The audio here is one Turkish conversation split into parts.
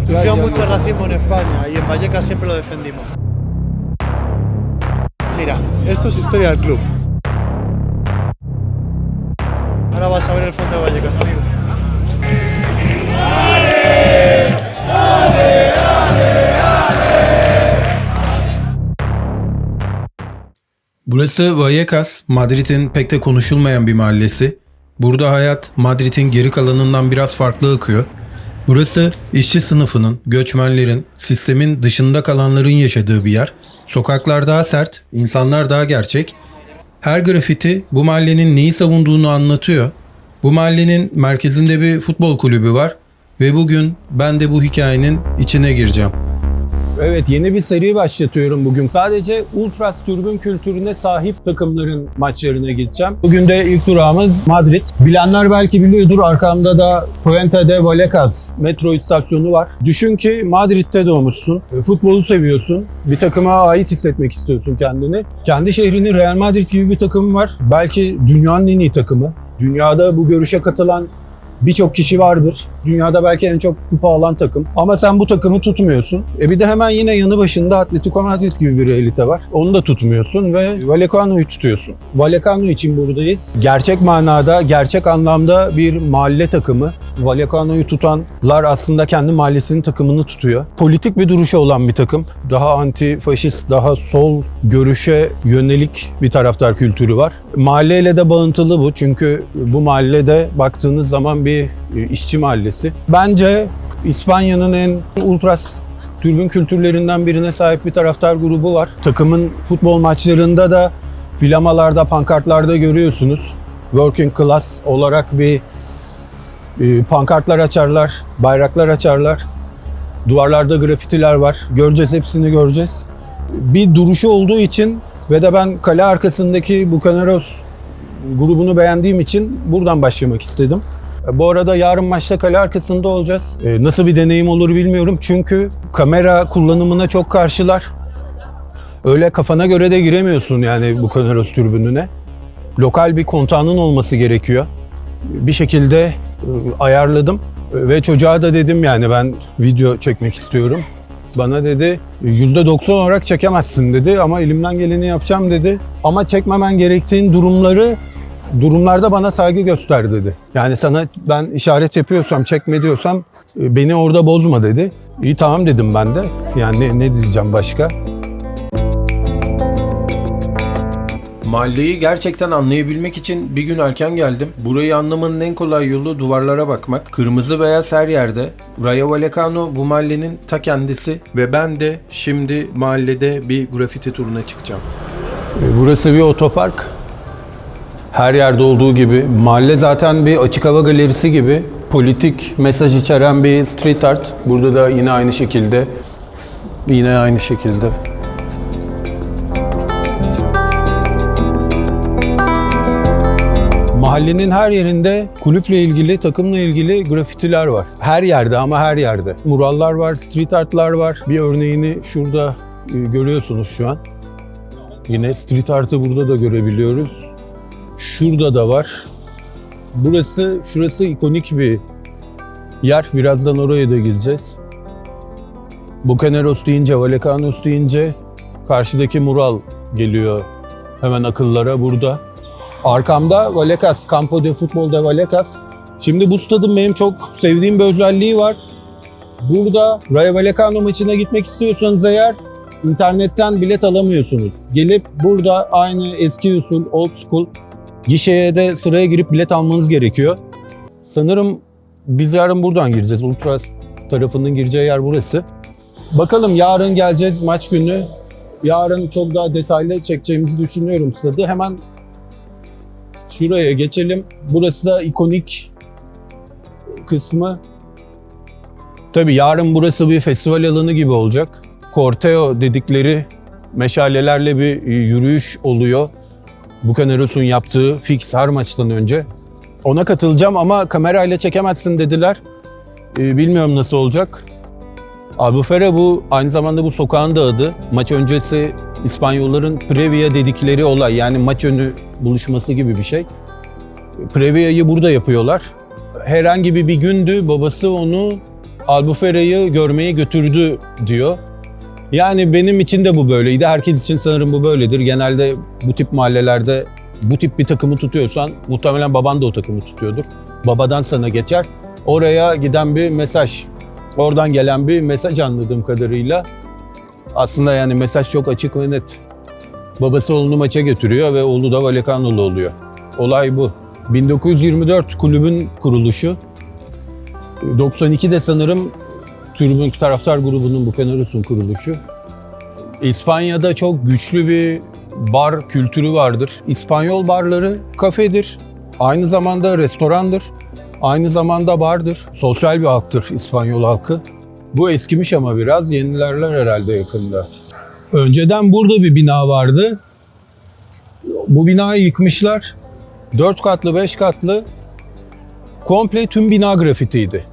Sufrió mucho racismo en España y en Vallecas siempre lo defendimos. Mira, esto es historia del club. Ahora vas a ver el fondo de Vallecas, amigo. Burası Vallecas, Madrid'in pek de konuşulmayan bir mahallesi. Burada hayat Madrid'in geri kalanından biraz farklı akıyor. Burası işçi sınıfının, göçmenlerin, sistemin dışında kalanların yaşadığı bir yer. Sokaklar daha sert, insanlar daha gerçek. Her grafiti bu mahallenin neyi savunduğunu anlatıyor. Bu mahallenin merkezinde bir futbol kulübü var ve bugün ben de bu hikayenin içine gireceğim. Evet, yeni bir seri başlatıyorum bugün. Sadece ultras türbün kültürüne sahip takımların maçlarına gideceğim. Bugün de ilk durağımız Madrid. Bilenler belki biliyordur, arkamda da Puente de Vallecas metro istasyonu var. Düşün ki Madrid'de doğmuşsun, futbolu seviyorsun, bir takıma ait hissetmek istiyorsun kendini. Kendi şehrinin Real Madrid gibi bir takım var. Belki dünyanın en iyi takımı. Dünyada bu görüşe katılan birçok kişi vardır. Dünyada belki en çok kupa alan takım. Ama sen bu takımı tutmuyorsun. Bir de hemen yine yanı başında Atletico Madrid gibi bir elite var. Onu da tutmuyorsun ve Vallecano'yu tutuyorsun. Vallecano için buradayız. Gerçek manada, gerçek anlamda bir mahalle takımı. Vallecano'yu tutanlar aslında kendi mahallesinin takımını tutuyor. Politik bir duruşu olan bir takım. Daha anti-faşist, daha sol görüşe yönelik bir taraftar kültürü var. Mahalleyle de bağıntılı bu. Çünkü bu mahallede baktığınız zaman bir işçi mahallesi. Bence İspanya'nın en ultras türbün kültürlerinden birine sahip bir taraftar grubu var. Takımın futbol maçlarında da flamalarda, pankartlarda görüyorsunuz. Working class olarak bir pankartlar açarlar, bayraklar açarlar. Duvarlarda grafitiler var. Göreceğiz, hepsini göreceğiz. Bir duruşu olduğu için ve de ben kale arkasındaki Bucaneros grubunu beğendiğim için buradan başlamak istedim. Bu arada yarın maçta kale arkasında olacağız. Nasıl bir deneyim olur bilmiyorum çünkü kamera kullanımına çok karşılar. Öyle kafana göre de giremiyorsun yani Bucaneros tribününe. Lokal bir kontağının olması gerekiyor. Bir şekilde ayarladım ve çocuğa da dedim yani ben video çekmek istiyorum. Bana dedi %90 olarak çekemezsin dedi ama elimden geleni yapacağım dedi. Ama çekmemen gerektiğin durumlarda bana saygı göster dedi. Yani sana ben işaret yapıyorsam, çekme diyorsam beni orada bozma dedi. İyi tamam dedim ben de. Yani ne diyeceğim başka? Mahalleyi gerçekten anlayabilmek için bir gün erken geldim. Burayı anlamanın en kolay yolu duvarlara bakmak. Kırmızı beyaz her yerde. Rayo Vallecano bu mahallenin ta kendisi ve ben de şimdi mahallede bir grafiti turuna çıkacağım. Burası bir otopark. Her yerde olduğu gibi. Mahalle zaten bir açık hava galerisi gibi. Politik mesaj içeren bir street art. Burada da yine aynı şekilde. Yine aynı şekilde. Mahallenin her yerinde kulüple ilgili, takımla ilgili grafitiler var. Her yerde ama her yerde. Murallar var, street artlar var. Bir örneğini şurada görüyorsunuz şu an. Yine street art'ı burada da görebiliyoruz. Şurada da var. Şurası ikonik bir yer. Birazdan oraya da gideceğiz. Bucaneros deyince, Vallecanos deyince karşıdaki mural geliyor hemen akıllara burada. Arkamda Vallecas, Campo de Futbol de Vallecas. Şimdi bu stadın benim çok sevdiğim bir özelliği var. Burada Rayo Vallecano maçına gitmek istiyorsanız eğer internetten bilet alamıyorsunuz. Gelip burada aynı eski usul, old school gişeye de sıraya girip bilet almanız gerekiyor. Sanırım biz yarın buradan gireceğiz. Ultras tarafının gireceği yer burası. Bakalım yarın geleceğiz maç günü. Yarın çok daha detaylı çekeceğimizi düşünüyorum stadı. Hemen şuraya geçelim. Burası da ikonik kısmı. Tabii yarın burası bir festival alanı gibi olacak. Corteo dedikleri meşalelerle bir yürüyüş oluyor. Bucaneros'un yaptığı fix her maçtan önce. Ona katılacağım ama kamerayla çekemezsin dediler. Bilmiyorum nasıl olacak. Albufera bu aynı zamanda bu sokağın da adı. Maç öncesi İspanyolların previa dedikleri olay, yani maç önü buluşması gibi bir şey. Previa'yı burada yapıyorlar. Herhangi bir gündü, babası onu Albufera'yı görmeye götürdü diyor. Yani benim için de bu böyleydi. Herkes için sanırım bu böyledir. Genelde bu tip mahallelerde bu tip bir takımı tutuyorsan muhtemelen baban da o takımı tutuyordur. Babadan sana geçer. Oraya giden bir mesaj. Oradan gelen bir mesaj anladığım kadarıyla. Aslında yani mesaj çok açık ve net. Babası oğlunu maça götürüyor ve oğlu da Vallecano'lu oluyor. Olay bu. 1924 kulübün kuruluşu. 92'de sanırım tribün taraftar grubunun Bucaneros'un kuruluşu. İspanya'da çok güçlü bir bar kültürü vardır. İspanyol barları kafedir. Aynı zamanda restorandır. Aynı zamanda bardır. Sosyal bir halktır İspanyol halkı. Bu eskimiş ama biraz yenilerler herhalde yakında. Önceden burada bir bina vardı. Bu binayı yıkmışlar. 4 katlı, 5 katlı. Komple tüm bina grafitiydi.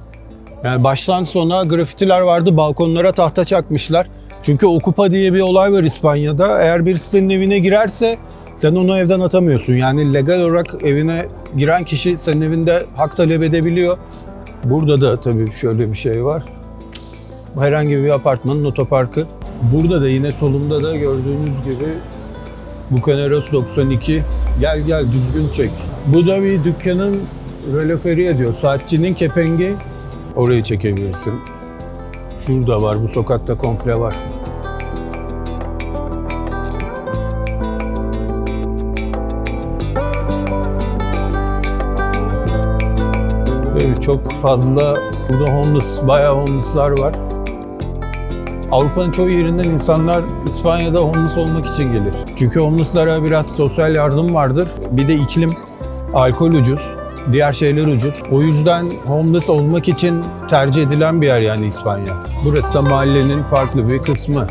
Yani baştan sona grafitiler vardı. Balkonlara tahta çakmışlar. Çünkü okupa diye bir olay var İspanya'da. Eğer birisi senin evine girerse sen onu evden atamıyorsun. Yani legal olarak evine giren kişi senin evinde hak talep edebiliyor. Burada da tabii şöyle bir şey var. Herhangi bir apartmanın otoparkı. Burada da yine solumda da gördüğünüz gibi Bucaneros 92. Gel düzgün çek. Bu da bir dükkanın relokeri diyor. Saatçinin kepengi. Orayı çekebilirsin. Şurada var, bu sokakta komple var. Tabii çok fazla burada bayağı homeless'lar var. Avrupa'nın çoğu yerinden insanlar İspanya'da homeless olmak için gelir. Çünkü homeless'lara biraz sosyal yardım vardır. Bir de iklim, alkol ucuz, diğer şeyler ucuz. O yüzden homeless olmak için tercih edilen bir yer yani İspanya. Burası da mahallenin farklı bir kısmı.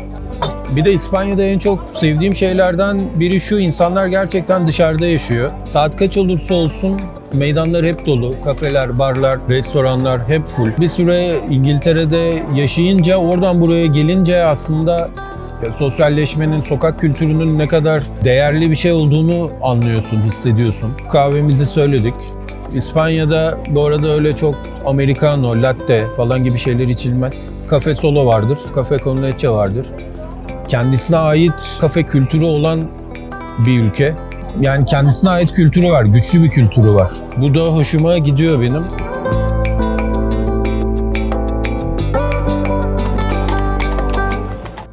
Bir de İspanya'da en çok sevdiğim şeylerden biri şu: insanlar gerçekten dışarıda yaşıyor. Saat kaç olursa olsun meydanlar hep dolu. Kafeler, barlar, restoranlar hep full. Bir süre İngiltere'de yaşayınca, oradan buraya gelince aslında sosyalleşmenin, sokak kültürünün ne kadar değerli bir şey olduğunu anlıyorsun, hissediyorsun. Kahvemizi söyledik. İspanya'da bu arada öyle çok americano, latte falan gibi şeyler içilmez. Cafe solo vardır, cafe con leche vardır. Kendisine ait kafe kültürü olan bir ülke. Yani kendisine ait kültürü var, güçlü bir kültürü var. Bu da hoşuma gidiyor benim.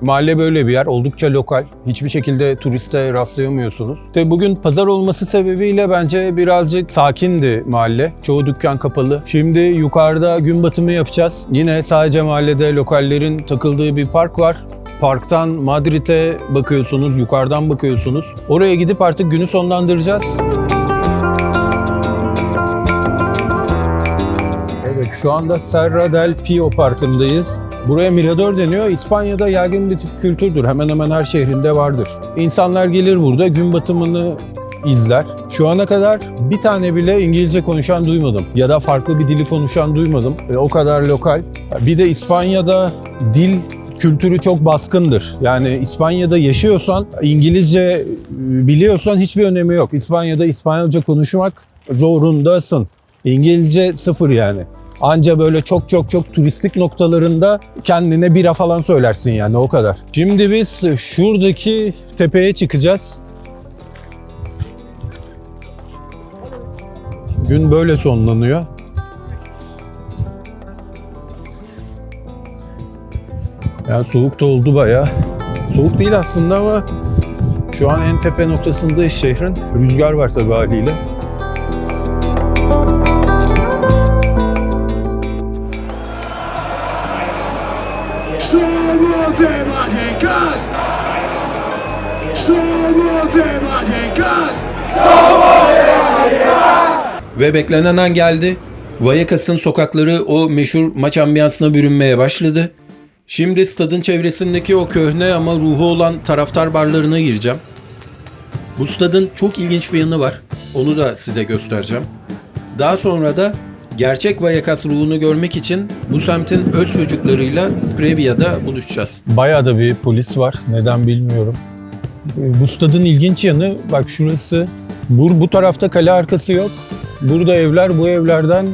Mahalle böyle bir yer, oldukça lokal. Hiçbir şekilde turiste rastlayamıyorsunuz. Tabii bugün pazar olması sebebiyle bence birazcık sakindi mahalle. Çoğu dükkan kapalı. Şimdi yukarıda gün batımı yapacağız. Yine sadece mahallede lokallerin takıldığı bir park var. Parktan Madrid'e bakıyorsunuz, yukarıdan bakıyorsunuz. Oraya gidip artık günü sonlandıracağız. Evet, şu anda Serra del Pio Parkı'ndayız. Buraya mirador deniyor. İspanya'da yaygın bir kültürdür. Hemen hemen her şehrinde vardır. İnsanlar gelir burada gün batımını izler. Şu ana kadar bir tane bile İngilizce konuşan duymadım. Ya da farklı bir dili konuşan duymadım. O kadar lokal. Bir de İspanya'da dil kültürü çok baskındır. Yani İspanya'da yaşıyorsan, İngilizce biliyorsan hiçbir önemi yok. İspanya'da İspanyolca konuşmak zorundasın. İngilizce sıfır yani. Anca böyle çok turistik noktalarında kendine bira falan söylersin yani, o kadar. Şimdi biz şuradaki tepeye çıkacağız. Gün böyle sonlanıyor. Yani soğuk da oldu bayağı. Soğuk değil aslında ama şu an en tepe noktasındayız şehrin. Rüzgar var tabii haliyle. Somos de Vallecas. Somos de Vallecas. Ve beklenen an geldi. Vallecas'ın sokakları o meşhur maç ambiyansına bürünmeye başladı. Şimdi stadın çevresindeki o köhne ama ruhu olan taraftar barlarına gireceğim. Bu stadın çok ilginç bir yanı var. Onu da size göstereceğim. Daha sonra da gerçek Vallecas ruhunu görmek için bu semtin öz çocuklarıyla Previa'da buluşacağız. Bayağı da bir polis var. Neden bilmiyorum. Bu stadın ilginç yanı, bak şurası. Bu tarafta kale arkası yok. Burada evler, bu evlerden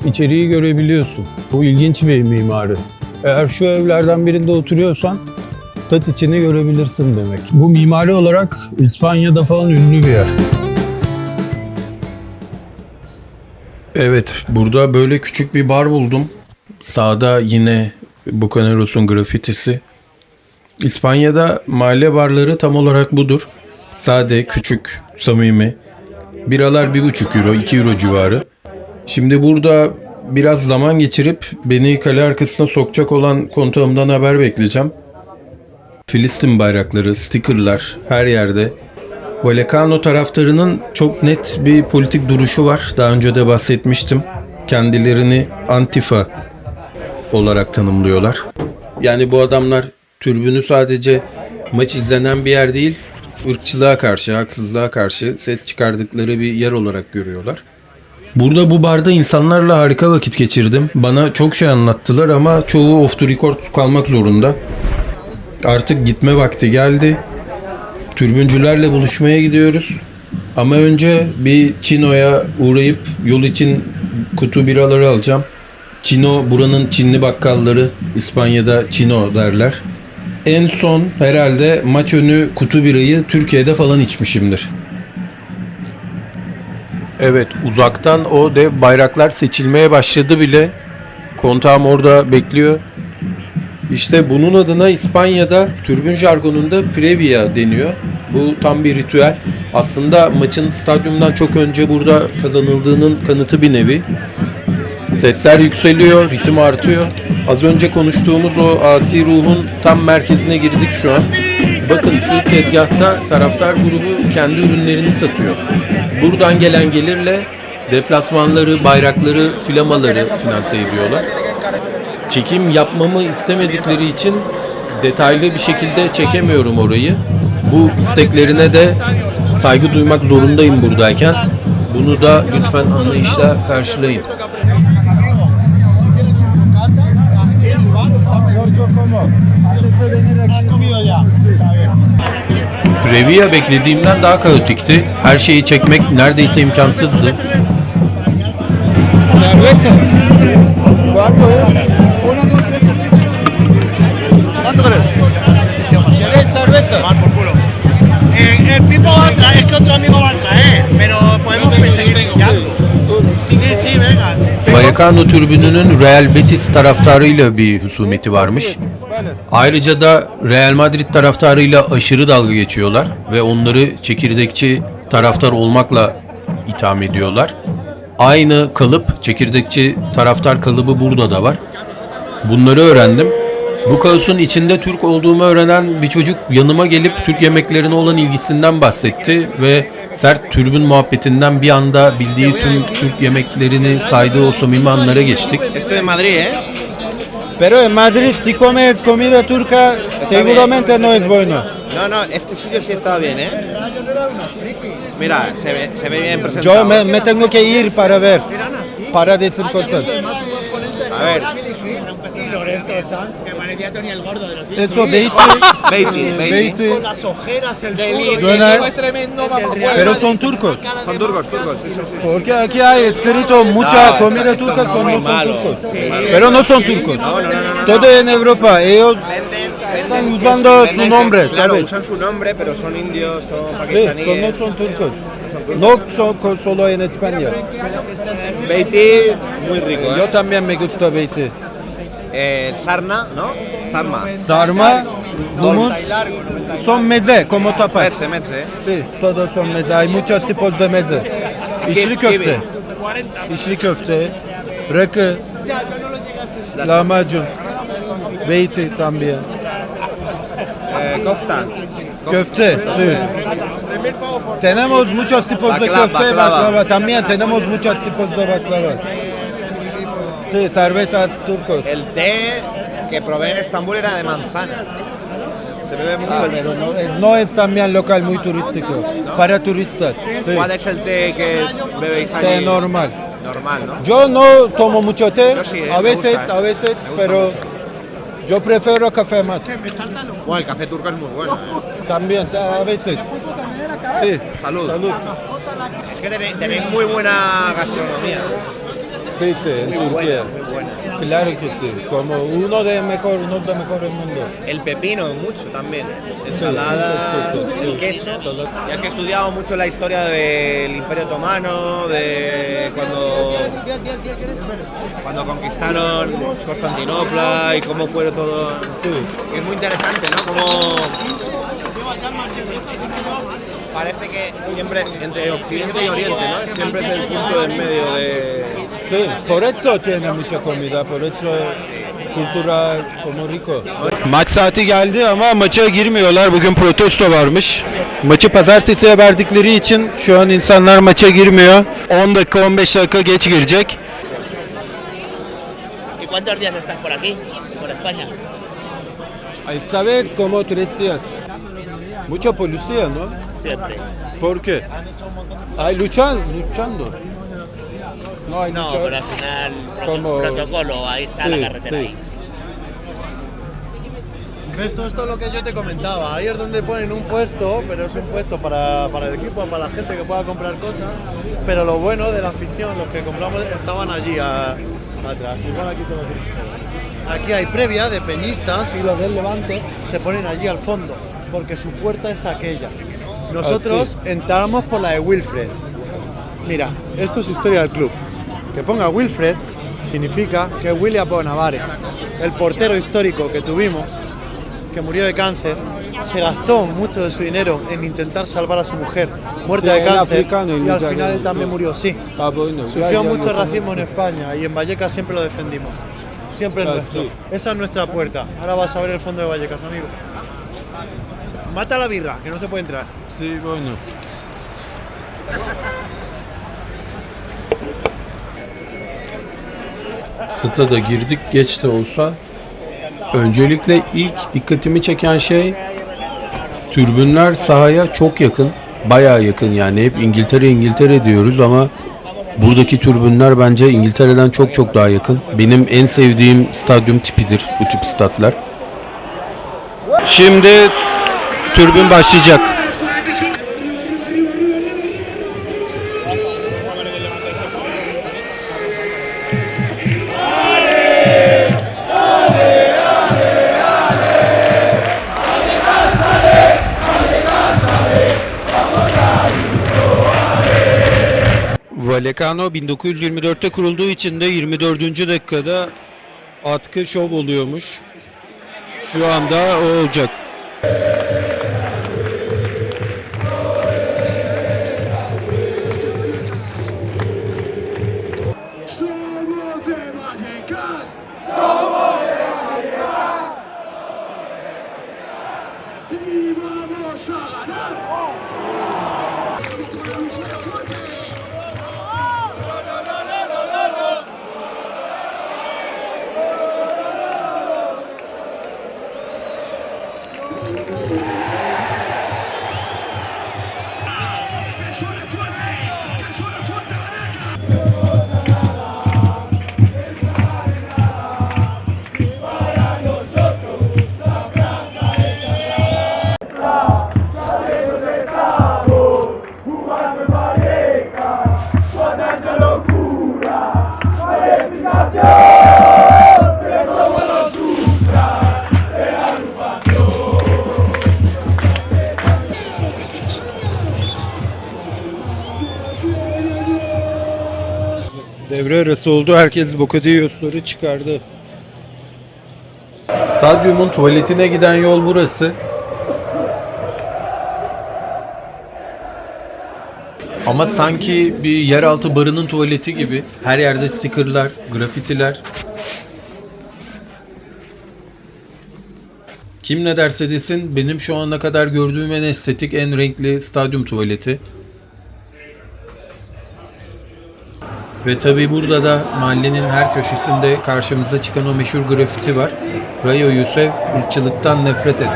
içeriği görebiliyorsun. Bu ilginç bir mimari. Eğer şu evlerden birinde oturuyorsan stat içini görebilirsin demek. Bu mimari olarak İspanya'da falan ünlü bir yer. Evet, burada böyle küçük bir bar buldum. Sağda yine Bucaneros'un grafitisi. İspanya'da mahalle barları tam olarak budur. Sade, küçük, samimi. Biralar 1,5 euro, 2 euro civarı. Şimdi burada biraz zaman geçirip beni kale arkasına sokacak olan kontağımdan haber bekleyeceğim. Filistin bayrakları, stickerlar her yerde. Vallecano taraftarının çok net bir politik duruşu var. Daha önce de bahsetmiştim. Kendilerini Antifa olarak tanımlıyorlar. Yani bu adamlar türbünü sadece maç izlenen bir yer değil, ırkçılığa karşı, haksızlığa karşı ses çıkardıkları bir yer olarak görüyorlar. Burada bu barda insanlarla harika vakit geçirdim. Bana çok şey anlattılar ama çoğu off the record kalmak zorunda. Artık gitme vakti geldi. Türbüncülerle buluşmaya gidiyoruz. Ama önce bir Chino'ya uğrayıp yol için kutu biraları alacağım. Chino buranın Çinli bakkalları. İspanya'da Chino derler. En son herhalde maç önü kutu birayı Türkiye'de falan içmişimdir. Evet, uzaktan o dev bayraklar seçilmeye başladı bile. Kontağım orada bekliyor. İşte bunun adına İspanya'da türbün jargonunda previa deniyor. Bu tam bir ritüel. Aslında maçın stadyumdan çok önce burada kazanıldığının kanıtı bir nevi. Sesler yükseliyor, ritim artıyor. Az önce konuştuğumuz o asi ruhun tam merkezine girdik şu an. Bakın şu tezgahta taraftar grubu kendi ürünlerini satıyor. Buradan gelen gelirle deplasmanları, bayrakları, flamaları finanse ediyorlar. Çekim yapmamı istemedikleri için detaylı bir şekilde çekemiyorum orayı. Bu isteklerine de saygı duymak zorundayım buradayken. Bunu da lütfen anlayışla karşılayın. Previa beklediğimden daha kaotikti. Her şeyi çekmek neredeyse imkansızdı. ¿Quieres cerveza? Tomar por culo. El Pipo va a traer, es que otro amigo va a traer, pero podemos seguir pillando. Sí, sí, venga. Vallecano tribününün Real Betis taraftarıyla bir husumeti varmış. Ayrıca da Real Madrid taraftarıyla aşırı dalga geçiyorlar ve onları çekirdekçi taraftar olmakla itham ediyorlar. Aynı kalıp, çekirdekçi taraftar kalıbı burada da var. Bunları öğrendim. Bu kaosun içinde Türk olduğumu öğrenen bir çocuk yanıma gelip Türk yemeklerine olan ilgisinden bahsetti ve sert türbün muhabbetinden bir anda bildiği tüm Türk yemeklerini saydığı o samimi anlara geçtik. Esto es Madrid, ¿eh? Pero en Madrid si comes comida turca seguramente no es bueno. No, no, este sitio sí está bien, ¿eh? Mira, se ve bien presentado. Yo me tengo que ir para ver, para decir cosas. A ver. Y Lorenzo Sanz, que parecía Tony el Gordo de los Eso, Beiti, con las ojeras, el döner, es tremendo, pero son turcos. Son turcos, sí, sí, sí. Porque aquí hay escrito mucha comida turca, no son turcos. Pero no son turcos. Todo en Europa, ellos están usando su nombre, Claro, ¿sabes? usan su nombre, pero son indios, son Sí, pakistaníes. no son turcos. No son solo en España. Beiti, muy rico, Yo ¿eh? también me gusta Beiti. Sarna, ¿no? Sarma. Sarma, humus, son meze, como tapas. Meze. Sí, todos son meze. Hay muchos tipos de meze. İçli köfte, içli köfte, rakı, lahmacun, beyti también. Kofta. Köfte, sí. Tenemos muchos tipos de Baklava, köfte, baklava. baklava. También tenemos muchos tipos de baklava. Sí, cervezas turcos. El té que probé en Estambul era de manzana. Se bebe mucho Ah, el pero no es también local muy turístico. Para turistas. Sí. ¿Cuál es el té que bebéis allí? Té normal. Normal, ¿no? Yo no tomo mucho té, Yo sí, a me veces, gusta, a veces, me gusta pero yo prefiero café más. Bueno, el café turco es muy bueno. También, a veces. Sí. Salud. Salud. Es que tenéis muy buena gastronomía. Sí, sí, en Turquía. Claro que sí, como uno de los mejores del mundo. El pepino, mucho también. muchas Ensalada, cosas, sí. el queso. Ya es que he estudiado mucho la historia del Imperio Otomano, de cuando conquistaron Constantinopla y cómo fue todo. Sí. Es muy interesante, ¿no? Como parece que siempre entre Occidente y Oriente, ¿no? Siempre es el punto del medio de. Sí, por eso tiene mucha comida, por eso kültürel como rico. Maç saati geldi ama maça girmiyorlar. Bugün protesto varmış. Maçı pazartesiye verdikleri için şu an insanlar maça girmiyor. 10 dakika 15 dakika geç girecek. ¿Y cuántos días estás por aquí, por España? Esta vez como 3 días. Mucha policía, ¿no? Siempre. ¿Por qué? Hay luchando. No hay No, luchar. pero al final, Como- protocolo, ahí está Sí, la carretera. sí. Ahí. ¿Ves? Todo esto es lo que yo te comentaba. Ahí es donde ponen un puesto, pero es un puesto para el equipo, para la gente que pueda comprar cosas. Pero lo bueno de la afición, los que compramos estaban allí atrás. Igual aquí todo Cristo. Aquí hay previa de peñistas y los del Levante se ponen allí al fondo, porque su puerta es aquella. Nosotros entramos por la de Wilfred. Mira, esto es historia del club. Que ponga Wilfred significa que William Bonavare, el portero histórico que tuvimos, que murió de cáncer, se gastó mucho de su dinero en intentar salvar a su mujer muerta Sí, de el cáncer africano, el y al nigeriano, final él también sí. murió, sí. Ah, bueno, Sufrió ya mucho lo racismo en conozco. España y en Vallecas siempre lo defendimos. Siempre es Ah, nuestro. sí. Esa es nuestra puerta. Ahora vas a ver el fondo de Vallecas, amigo. Mata la birra, que no se puede entrar. Sí, bueno. Stada girdik geç de olsa. Öncelikle ilk dikkatimi çeken şey türbünler sahaya çok yakın. Bayağı yakın yani hep İngiltere diyoruz ama buradaki türbünler bence İngiltere'den çok çok daha yakın. Benim en sevdiğim stadyum tipidir bu tip statlar. Şimdi türbün başlayacak. Vallecano 1924'te kurulduğu için de 24. dakikada atkı şov oluyormuş. Şu anda o olacak. Somos de Vallecas. Y vamos a ganar. Con la lucha fuerte. Que suene fuerte, que suene fuerte Vallecas. Devre arası oldu. Herkes Bocadillos'ları çıkardı. Stadyumun tuvaletine giden yol burası. Ama sanki bir yeraltı barının tuvaleti gibi. Her yerde stickerlar, grafitiler. Kim ne derse desin benim şu ana kadar gördüğüm en estetik, en renkli stadyum tuvaleti. Ve tabi burada da mahallenin her köşesinde karşımıza çıkan o meşhur grafiti var. Rayo Yusuf, ırkçılıktan nefret et.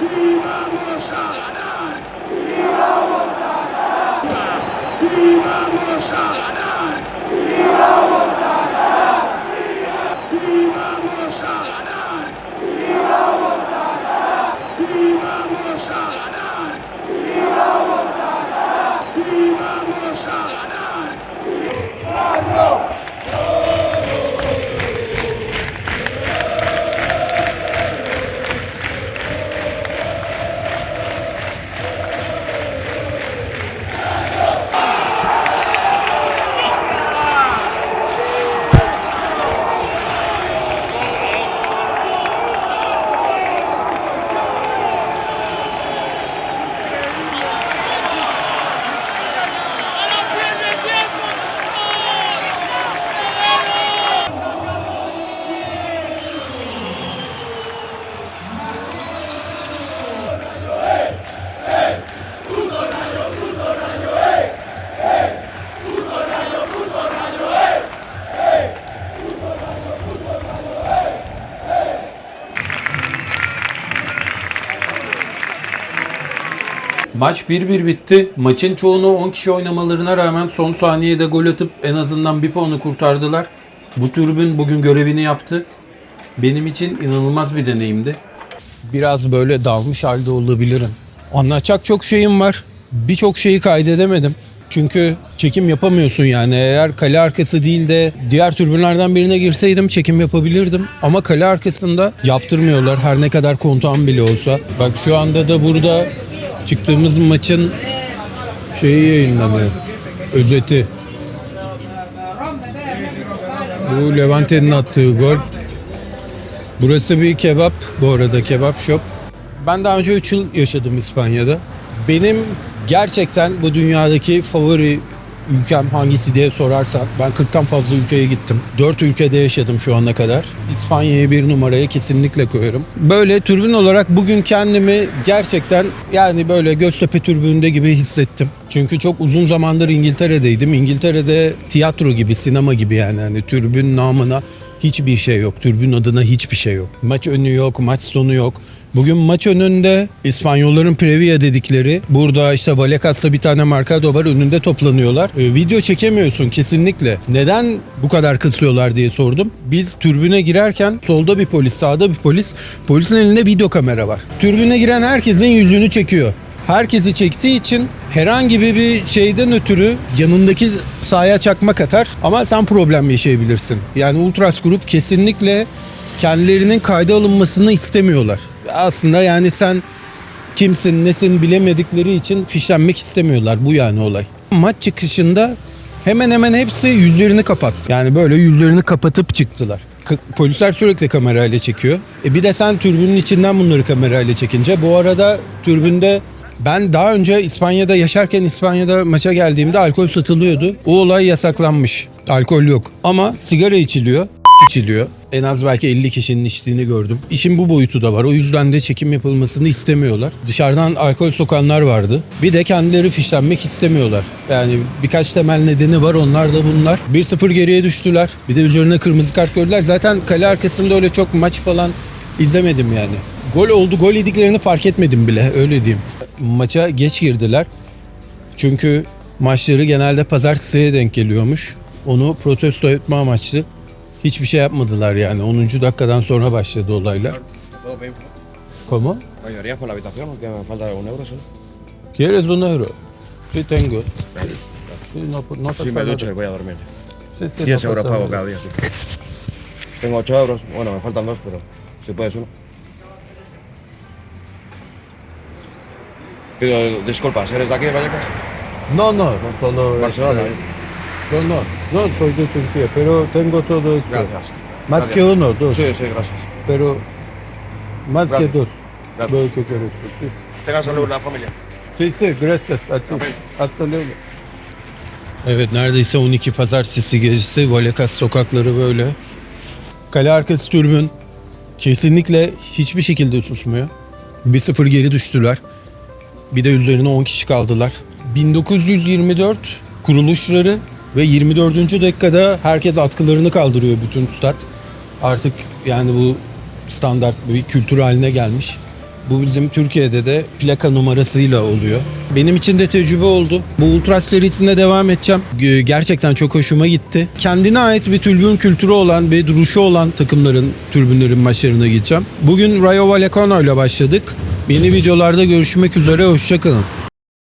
Y vamos a ganar. Y vamos a ganar. Y vamos a ganar. Y vamos a ganar. Y vamos a ganar. Y vamos a ganar. Y vamos a ganar. Y vamos a ganar. Maç 1-1 bitti. Maçın çoğunu 10 kişi oynamalarına rağmen son saniyede gol atıp en azından bir puanı kurtardılar. Bu tribün bugün görevini yaptı. Benim için inanılmaz bir deneyimdi. Biraz böyle dalmış halde olabilirim. Anlatacak çok şeyim var. Birçok şeyi kaydedemedim. Çünkü çekim yapamıyorsun yani. Eğer kale arkası değil de diğer tribünlerden birine girseydim çekim yapabilirdim. Ama kale arkasında yaptırmıyorlar her ne kadar kontağım bile olsa. Bak şu anda da burada çıktığımız maçın şeyi yayınlanıyor. Özeti. Bu Levante'nin attığı gol. Burası bir kebap. Bu arada kebap shop. Ben daha önce 3 yıl yaşadım İspanya'da. Benim gerçekten bu dünyadaki favori ülkem hangisi diye sorarsan ben 40'tan fazla ülkeye gittim. 4 ülkede yaşadım şu ana kadar. İspanya'yı bir numaraya kesinlikle koyarım. Böyle tribün olarak bugün kendimi gerçekten yani böyle Göztepe tribünde gibi hissettim. Çünkü çok uzun zamandır İngiltere'deydim. İngiltere'de tiyatro gibi, sinema gibi yani. Hani tribün namına hiçbir şey yok. Tribün adına hiçbir şey yok. Maç önü yok, maç sonu yok. Bugün maç önünde İspanyolların Previa dedikleri, burada işte Vallecas'ta bir tane Mercado var, önünde toplanıyorlar. Video çekemiyorsun kesinlikle. Neden bu kadar kısıyorlar diye sordum. Biz tribüne girerken solda bir polis, sağda bir polis. Polisin elinde video kamera var. Tribüne giren herkesin yüzünü çekiyor. Herkesi çektiği için herhangi bir şeyden ötürü yanındaki sahaya çakmak atar ama sen problem yaşayabilirsin. Yani Ultras Grup kesinlikle kendilerinin kayda alınmasını istemiyorlar. Aslında yani sen kimsin nesin bilemedikleri için fişlenmek istemiyorlar. Bu yani olay. Maç çıkışında hemen hemen hepsi yüzlerini kapattı. Yani böyle yüzlerini kapatıp çıktılar. Polisler sürekli kamerayla çekiyor. Bir de sen türbünün içinden bunları kamerayla çekince. Bu arada türbünde ben daha önce İspanya'da yaşarken İspanya'da maça geldiğimde alkol satılıyordu. O olay yasaklanmış. Alkol yok. Ama sigara içiliyor. En az belki 50 kişinin içtiğini gördüm. İşin bu boyutu da var. O yüzden de çekim yapılmasını istemiyorlar. Dışarıdan alkol sokanlar vardı. Bir de kendileri fişlenmek istemiyorlar. Yani birkaç temel nedeni var. Onlar da bunlar. 1-0 geriye düştüler. Bir de üzerine kırmızı kart gördüler. Zaten kale arkasında öyle çok maç falan izlemedim yani. Gol oldu. Gol yediklerini fark etmedim bile. Öyle diyeyim. Maça geç girdiler. Çünkü maçları genelde pazartesiye denk geliyormuş. Onu protesto etme amaçlı. Hiçbir şey yapmadılar yani. 10. dakikadan sonra başladı olaylar. ¿Cómo? ¿Ayudarías por la habitación? Que me falta un euro solo. ¿Quieres un euro? Sí tengo. Sí, no Si me ducho y voy a dormir. Sí, sí, 10 no euros pasa pago nada. cada día. Sí. Tengo 8 euros. Bueno, me faltan 2, pero si puedes uno. Pido disculpas, ¿eres de aquí, de Vallecas? No, solo... Barcelona. No, soy de Turquía, pero tengo todo esto. Gracias. Más Gracias. que uno, dos. Sí, sí, gracias. Pero más Gracias. que dos. Gracias. Veo que quieres, sí. Tengan salud la familia. Sí, gracias a ti. Hasta luego. Evet, neredeyse 12 pazartesi gecesi Vallecas sokakları böyle. Kale arkası tribün kesinlikle hiçbir şekilde susmuyor. 1-0 geri düştüler. Bir de üzerine 10 kişi kaldılar. 1924 kuruluşları ve 24. dakikada herkes atkılarını kaldırıyor bütün stat. Artık yani bu standart bir kültür haline gelmiş. Bu bizim Türkiye'de de plaka numarasıyla oluyor. Benim için de tecrübe oldu. Bu Ultras serisine devam edeceğim. Gerçekten çok hoşuma gitti. Kendine ait bir tribün kültürü olan, bir duruşu olan takımların, tribünlerin maçlarına gideceğim. Bugün Rayo Vallecano ile başladık. Yeni videolarda görüşmek üzere, hoşça kalın.